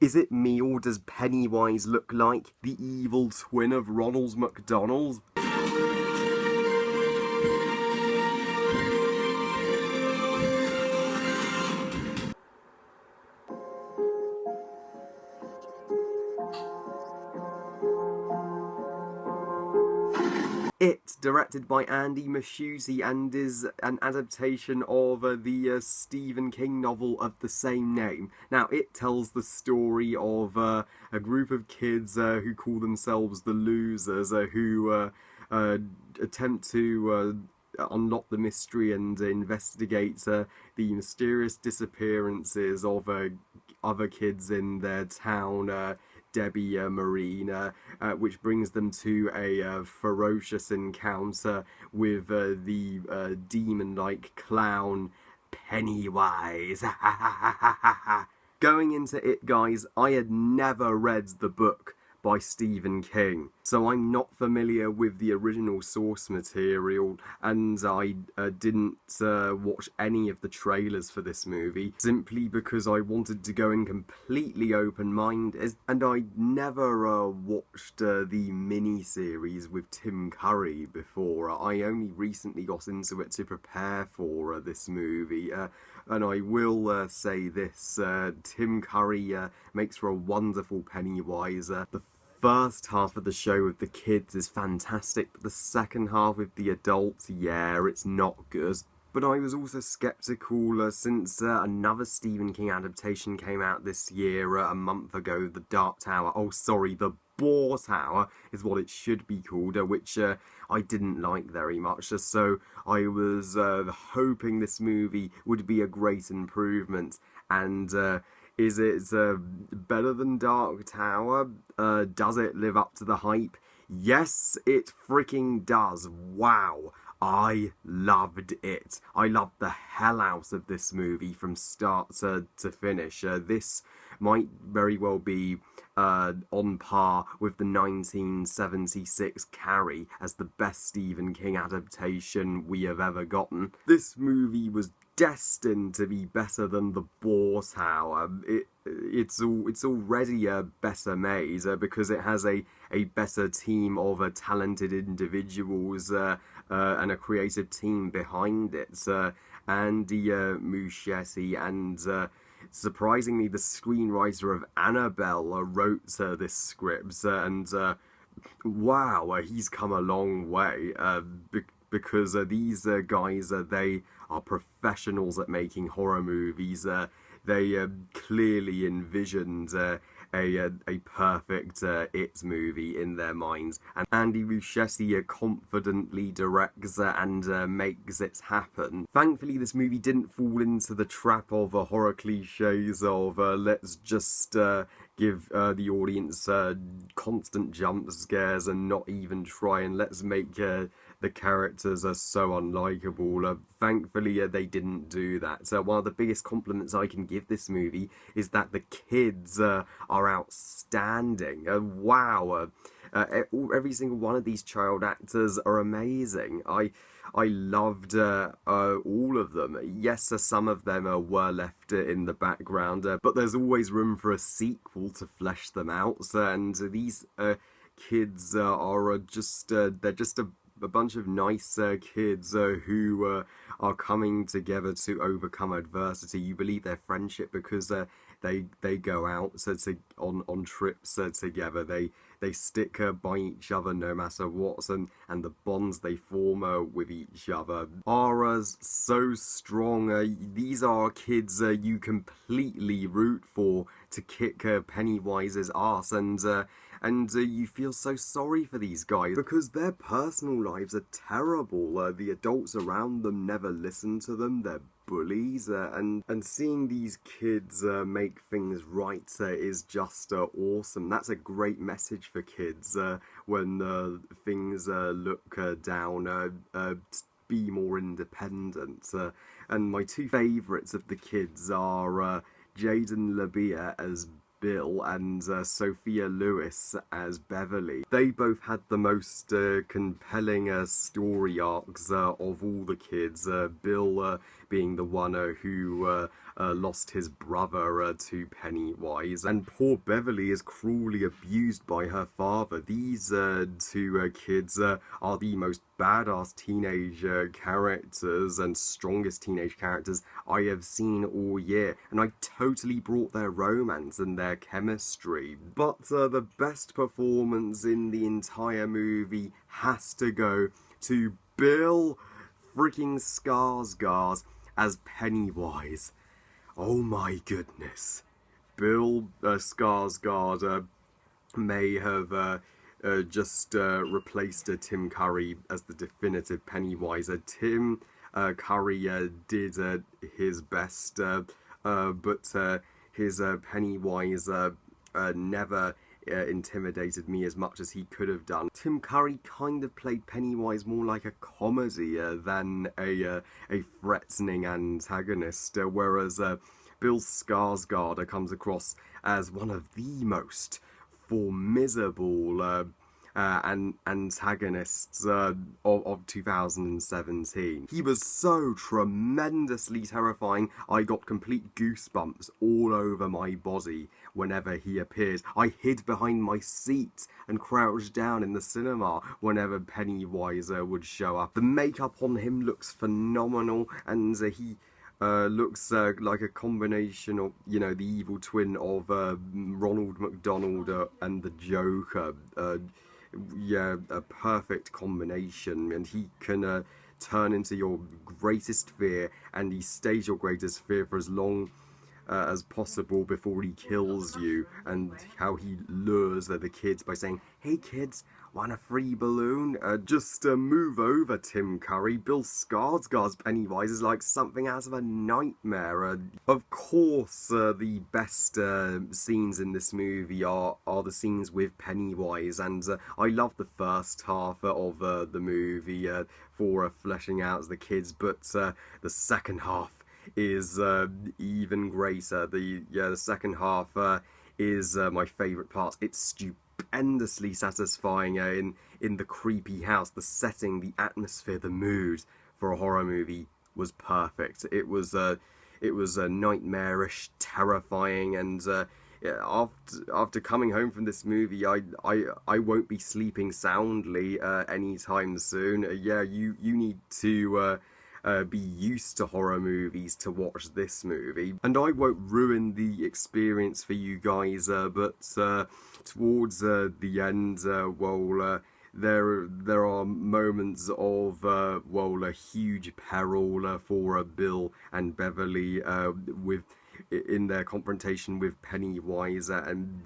Is it me, or does Pennywise look like the evil twin of Ronald McDonald? It, directed by Andy Muschiusi, and is an adaptation of the Stephen King novel of the same name. Now, it tells the story of a group of kids who call themselves the Losers, who attempt to unlock the mystery and investigate the mysterious disappearances of other kids in their town. Debbie Marine, which brings them to a ferocious encounter with the demon-like clown Pennywise. Going into it, guys, I had never read the book by Stephen King, so I'm not familiar with the original source material, and I didn't watch any of the trailers for this movie, simply because I wanted to go in completely open-minded, and I never watched the mini-series with Tim Curry before. I only recently got into it to prepare for this movie, and I will say this, Tim Curry makes for a wonderful Pennywise. The first half of the show with the kids is fantastic, but the second half with the adults, yeah, it's not good. But I was also skeptical since another Stephen King adaptation came out this year, a month ago, The Dark Tower. Oh, sorry, The Boar Tower is what it should be called, which I didn't like very much. So I was hoping this movie would be a great improvement. And is it better than Dark Tower? Does it live up to the hype? Yes, it freaking does. Wow. I loved it. I loved the hell out of this movie from start to finish. This might very well be on par with the 1976 Carrie as the best Stephen King adaptation we have ever gotten. This movie was destined to be better than The Boar Tower. It's already better made because it has a better team of talented individuals and a creative team behind it. Andy Muschietti and surprisingly the screenwriter of Annabelle wrote this script, and wow, he's come a long way because these guys, they are professionals at making horror movies. They clearly envisioned a perfect It movie in their minds, and Andy Muschietti confidently directs and makes it happen. Thankfully, this movie didn't fall into the trap of horror cliches of let's just give the audience constant jump scares and not even try, and let's make the characters are so unlikable. Thankfully, they didn't do that. One of the biggest compliments I can give this movie is that the kids are outstanding. Wow. Every single one of these child actors are amazing. I loved all of them. Yes, some of them were left in the background, but there's always room for a sequel to flesh them out. And these kids are just they're just a bunch of nice kids who are coming together to overcome adversity. You believe their friendship because they go out on trips together. They stick by each other no matter what, and the bonds they form with each other are so strong. These are kids you completely root for to kick Pennywise's ass, and you feel so sorry for these guys because their personal lives are terrible. The adults around them never listen to them. They're bullies, and seeing these kids make things right is just awesome. That's a great message for kids when things look down. Be more independent. And my two favourites of the kids are Jaden LaBia as Bill and Sophia Lewis as Beverly. They both had the most compelling story arcs of all the kids. Bill being the one who lost his brother to Pennywise, and poor Beverly is cruelly abused by her father. These two kids are the most badass teenage characters and strongest teenage characters I have seen all year, and I totally brought their romance and their chemistry. But the best performance in the entire movie has to go to Bill freaking Skarsgard as Pennywise. Oh my goodness. Bill Skarsgard may have just replaced Tim Curry as the definitive Pennywise. Tim Curry did his best, but his Pennywise never intimidated me as much as he could have done. Tim Curry kind of played Pennywise more like a comedy than a threatening antagonist, whereas Bill Skarsgård comes across as one of the most formidable antagonists of 2017. He was so tremendously terrifying, I got complete goosebumps all over my body whenever he appeared. I hid behind my seat and crouched down in the cinema whenever Pennywise would show up. The makeup on him looks phenomenal, and he looks like a combination of, you know, the evil twin of Ronald McDonald and the Joker. Yeah, a perfect combination, and he can turn into your greatest fear, and he stays your greatest fear for as long as possible before he kills you, and how he lures the kids by saying, "Hey kids, want a free balloon?" Just move over, Tim Curry. Bill Skarsgård's Pennywise is like something out of a nightmare. Of course, the best scenes in this movie are the scenes with Pennywise, and I love the first half of the movie for fleshing out the kids, but the second half is even greater. The second half is my favourite part. It's stupendously satisfying in the creepy house. The setting, the atmosphere, the mood for a horror movie was perfect. It was nightmarish, terrifying, and after coming home from this movie, I won't be sleeping soundly anytime soon. Yeah, you need to be used to horror movies to watch this movie, and I won't ruin the experience for you guys, but towards the end, well, there are moments of a huge peril for Bill and Beverly in their confrontation with Pennywise, and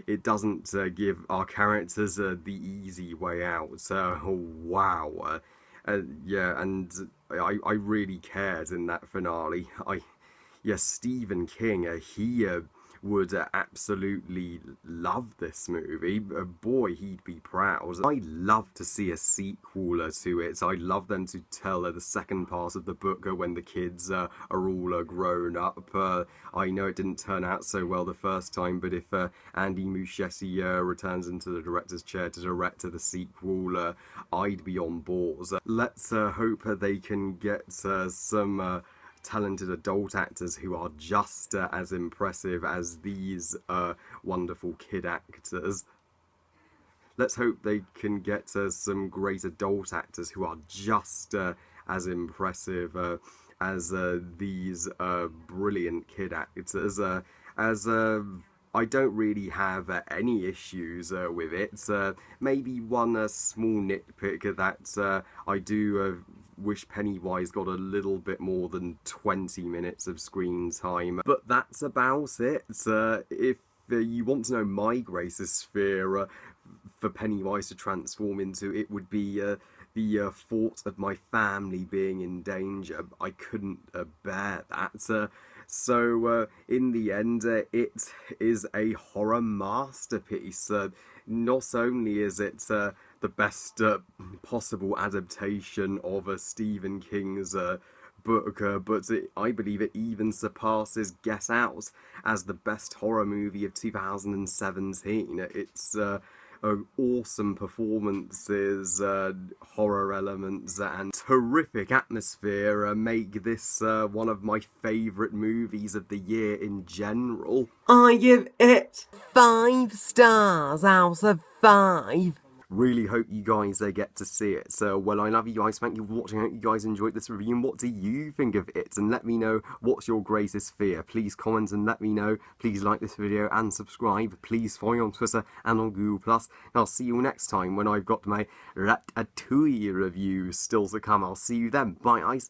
it doesn't give our characters the easy way out. Wow. Yeah, and I really cared in that finale. Stephen King, he would absolutely love this movie. Boy, he'd be proud. I'd love to see a sequel to it. I'd love them to tell the second part of the book when the kids are all grown up. I know it didn't turn out so well the first time, but if Andy Muschietti returns into the director's chair to direct the sequel, I'd be on board. Let's hope they can get some talented adult actors who are just as impressive as these wonderful kid actors. Let's hope they can get some great adult actors who are just as impressive as these brilliant kid actors. I don't really have any issues with it. Maybe one small nitpick that I do wish Pennywise got a little bit more than 20 minutes of screen time. But that's about it. If you want to know my greatest fear for Pennywise to transform into, it would be the thought of my family being in danger. I couldn't bear that. So in the end, it is a horror masterpiece. Not only is it the best possible adaptation of Stephen King's book, but I believe it even surpasses Get Out as the best horror movie of 2017. It's awesome performances, horror elements, and terrific atmosphere make this one of my favourite movies of the year in general. I give it 5 stars out of 5. Really hope you guys get to see it. So, well, I love you guys. Thank you for watching. I hope you guys enjoyed this review. And what do you think of it? And let me know what's your greatest fear. Please comment and let me know. Please like this video and subscribe. Please follow me on Twitter and on Google+. And I'll see you next time when I've got my Ratatouille review still to come. I'll see you then. Bye, guys.